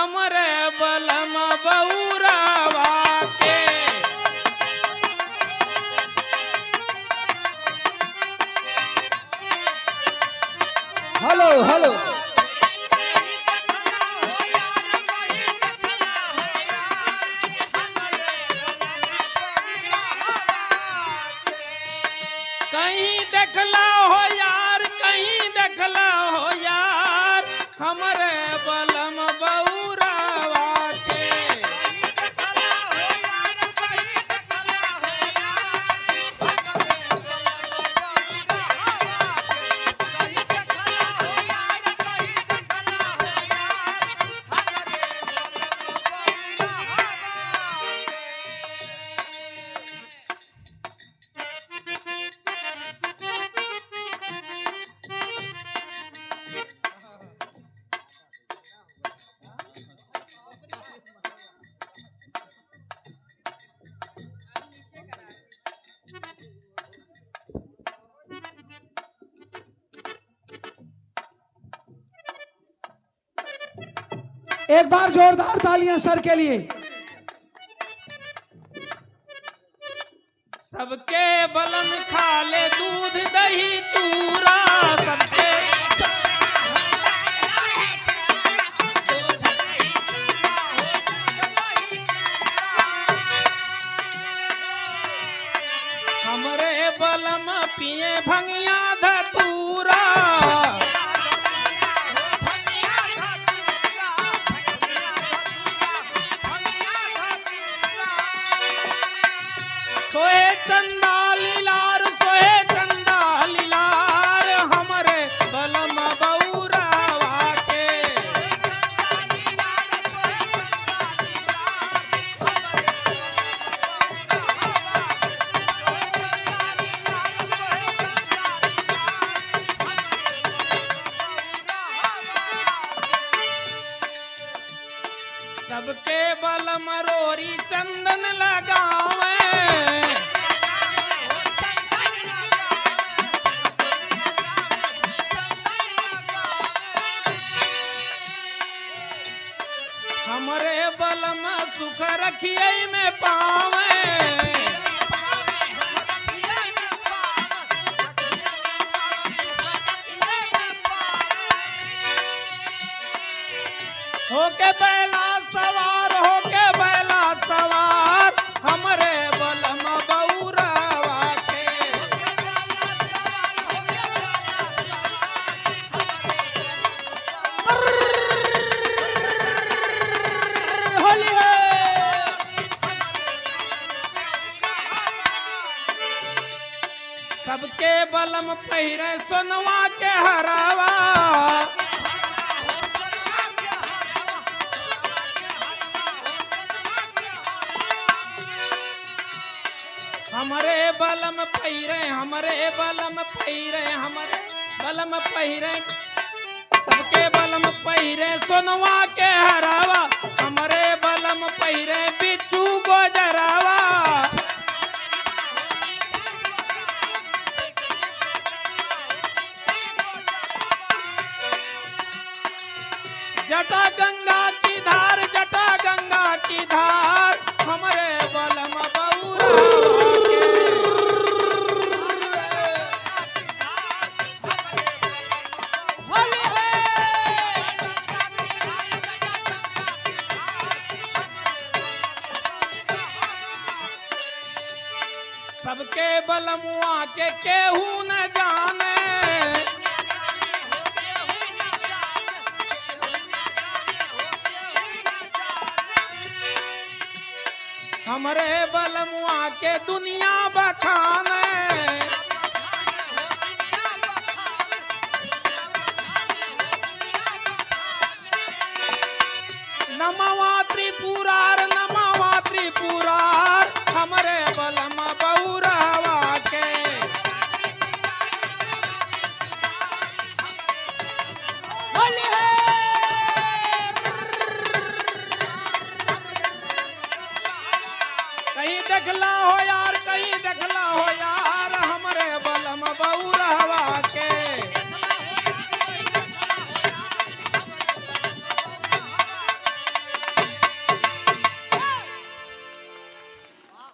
हमरे बलम बउरावा के। हेलो हेलो कहीं देखला हो यार, कहीं देखला हो यार, हमरे बलम बउरावा के। एक बार जोरदार तालियां सर के लिए। सबके बलम खा ले दूध दही चूरा, सबके हमरे बलम पिए भंगिया धतूरा। सोहे चंदा लीलार, सोहे चंदा लीलार, हमरे बलम बउरावा के। सबके बलम रोरी चंदन लगावे, हमरे बलम सुख रखिए में पावे। होके बैला सवार, होके बैला सवार, हमरे बलम बउरावा के। होली है। सबके बलम पहिरे सोनवा के हरावा, हमरे बलम पहिरे, हमरे बलम पहिरे, हमरे बलम पहिरे। सबके बलम पहिरे सोनवा के हरावा, हमरे बलम पहिरे बिच्छू गोजरावा। जटा गंगा की धार, जटा गंगा की धार, हमरे बलम बउरावा के। होली है। सबके बलमुआ के केहू न जाने, हमरे बलमुआ के दुनिया बखाने। नमवा त्रिपुरार, नमवा त्रिपुरार, हमरे बलम बउरावा के। होली है। कहीं देखला हो यार, कहीं देखला हो यार,